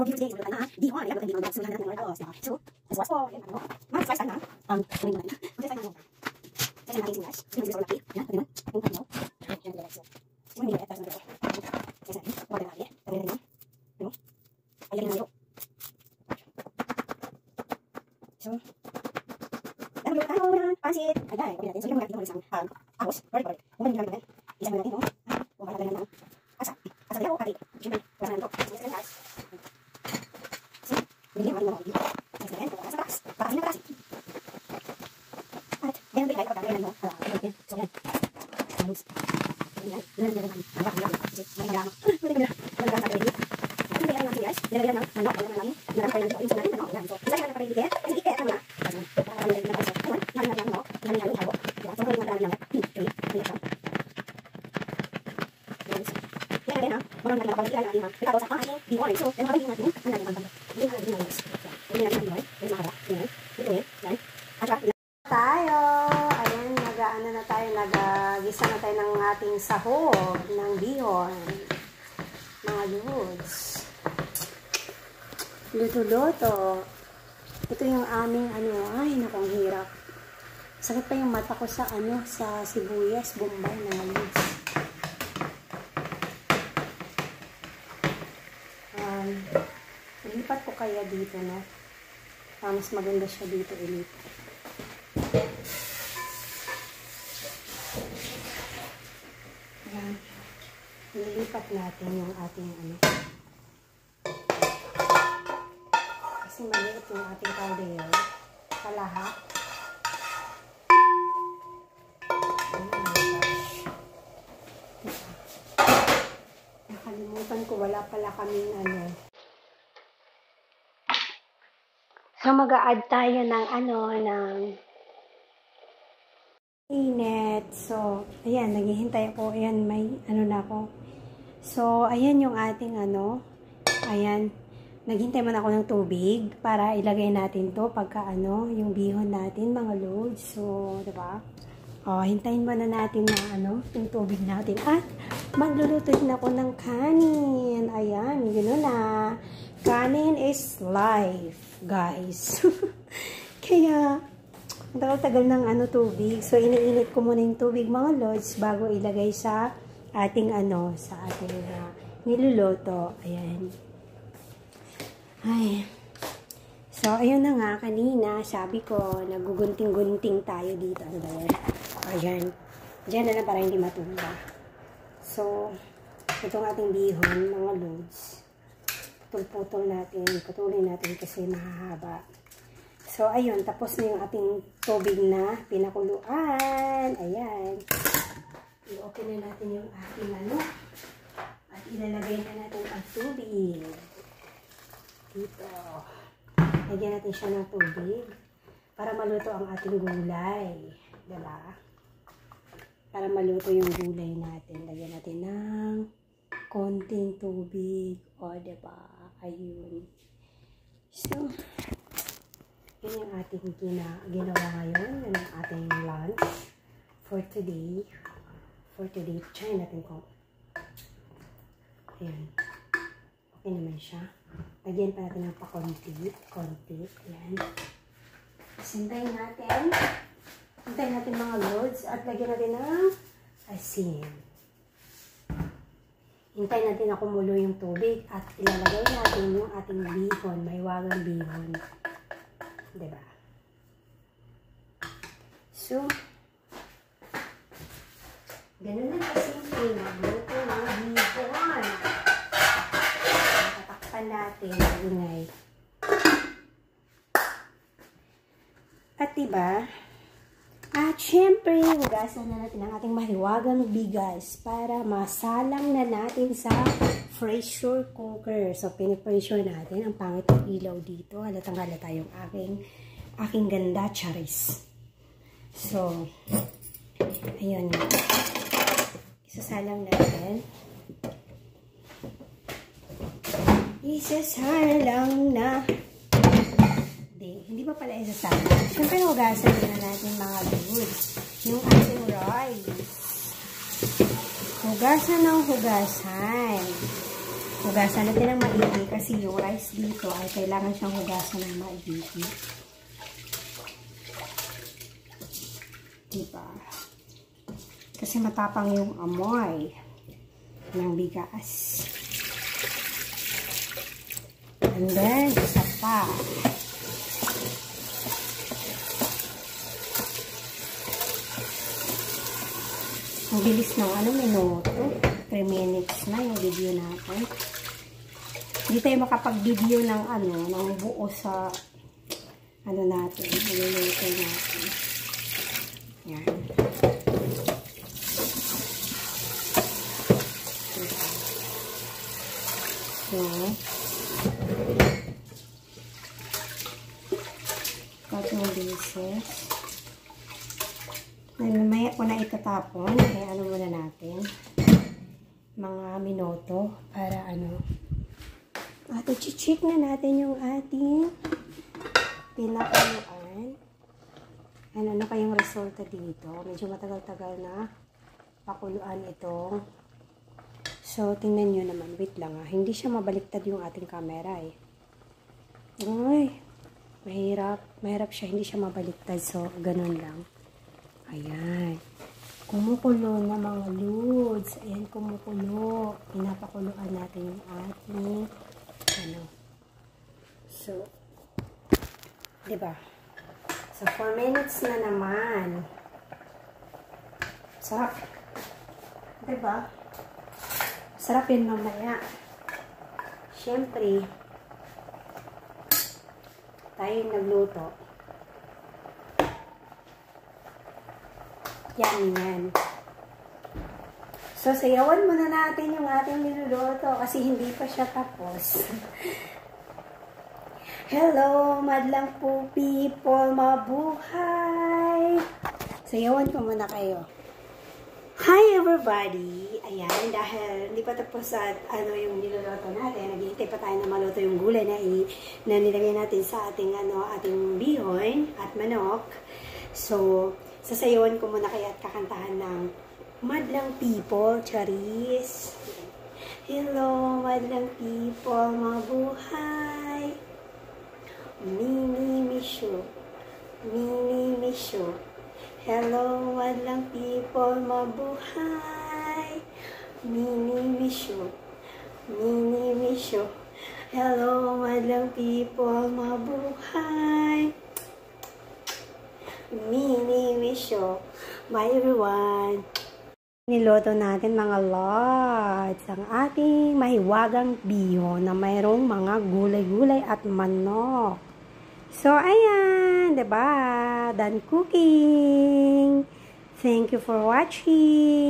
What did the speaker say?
Ang video today, na bihon. Ayan, bihon. Sulihan natin ng oras. So, as was po, mag-slice na. Sulihan natin. Mag-slice na. Slice natin singlas. Slice natin singlas. Yan, pwede mo. Yung pwede mo. Yan, relax. So, hindi mo. Tapos na ito. Slice natin. Huwag na natin. Pwede na. Pwede mo. Ayan na ito. So, pansit. Ayan, pwede natin. So, yung mga natin isang ahos. Correct. Huwag natin natin. Isang natin, no? Huwag natin natin. Asa. Asa nila o kati. Siyempre, wala na ito. So, isang guys. So, bigyan natin ng mga. Next natin, sa taas. Patasin na patasin. At, ganyan din kayo kapag gagawin mo. So, yan. Ahos. Ayan. Yan. Tayo, ayan, nag-gisa na tayo ng ating sahog ng bihon, mga lods. Luto-luto. Ito yung aming ay nakang hirap. Sakit pa yung mata ko sa sa sibuyas, bombay, mga lods. Ilipat ko kaya dito, no? Mas maganda siya dito ilipat. Ayan. Ililipat natin yung ating kasi maliit yung ating kaldero. Kalahat. Oh my gosh. Nakalimutan ko, wala pala kaming So, mag-a-add tayo ng ng init. So, ayan, naghihintay ako. Ayan, may na ako. So, ayan yung ating ayan, naghintay man ako ng tubig para ilagay natin to pagka yung bihon natin, mga loads. So, diba? O, hintayin muna natin na yung tubig natin. At, magluluto din ako ng kanin. Ayan, yun na. Kanin is life, guys. Kaya, tagal ng tubig. So, iniinit ko muna yung tubig, mga lods, bago ilagay sa ating sa ating niluluto. Ayan. Ay. So, ayun na nga, kanina, sabi ko, nagugunting-gunting tayo dito. Ano ba yan? Ayan. Diyan na lang para hindi matumba. So, itong ating bihon, mga lods. Putol natin, putulin natin kasi mahahaba. So, ayun, tapos na yung ating tubig na pinakuluan. Ayan. I-open na natin yung ating at ilalagay na natin ang tubig. Dito. Lagyan natin siya ng tubig para maluto ang ating gulay. Diba? Para maluto yung gulay natin. Lagyan natin ng konting tubig. O, diba? Ayun. So, yun yung ating ginawa ngayon. Yun ang ating lunch for today. Try natin kung ayan. Okay naman siya. Lagyan pa natin ng pakonti. Ayan. Hintayin natin mga loads at lagyan natin ng asin. Hintayin natin na kumulo yung tubig at ilalagay natin yung ating bihon, mahiwagang bihon. Diba? So, ganun lang kasimple, magluto ng bihon. Tatakpan natin, ingay. At diba? At syempre, hugasan na natin ang ating mahiwagang bigas para masalang na natin sa pressure cooker. So, pinipressure natin. Ang pangit ng ilaw dito. Halatang halata yung aking ganda, charis. So, ayun. Isasalang natin. Isasalang na. Hindi pa pala isasalang. Siyempre, hugasan na natin mga goods. Yung ating rice. Hugasan ng hugasan. Hugasan natin ng maigi kasi yung rice dito ay kailangan siyang hugasan ng maigi. Diba? Kasi matapang yung amoy ng bigas. And then, isa pa. Ang bilis ng minuto. 3 minutes na yung video natin. Hindi tayo makapag-video ng ng buo sa natin, niluluto natin. Yan. So, tatlong beses. Mamaya ko na itatapon. Kaya muna natin. Mga minuto para at i-check na natin yung ating pinakuluan. Ano kayong resulta dito? Medyo matagal-tagal na pakuluan itong. So, tingnan nyo naman. Wait lang Hindi siya mabaliktad yung ating camera Ay, mahirap siya. Hindi siya mabaliktad. So, ganun lang. Ayan. Kumukulo na mga loads. Ayan, kumukulo. Pinapakuluan natin yung ating So, diba? So, 4 minutes na naman. Sarap. Diba? Sarap yun mamaya. Siyempre, tayo nagluto. Yan. So, sayawan muna natin yung ating niluluto kasi hindi pa siya tapos. Hello, madlang po people, mabuhay! Sayawan ko muna kayo. Hi everybody! Ayan, dahil hindi pa tapos at yung niluluto natin, naghihintay pa tayo na maluto yung gulay na nilagay natin sa ating ating bihon at manok. So, sasayawan ko muna kayo at kakantahan ng Madlang People, Charis. Hello, Madlang People, mabuhay. Mini Misho. Hello, Madlang People, mabuhay. Mini Misho. Hello, Madlang People, mabuhay. Mini Misho. Bye everyone. Niloto natin mga lods ang ating mahiwagang bihon na mayroong mga gulay-gulay at manok. So, ayan, diba? Done cooking. Thank you for watching.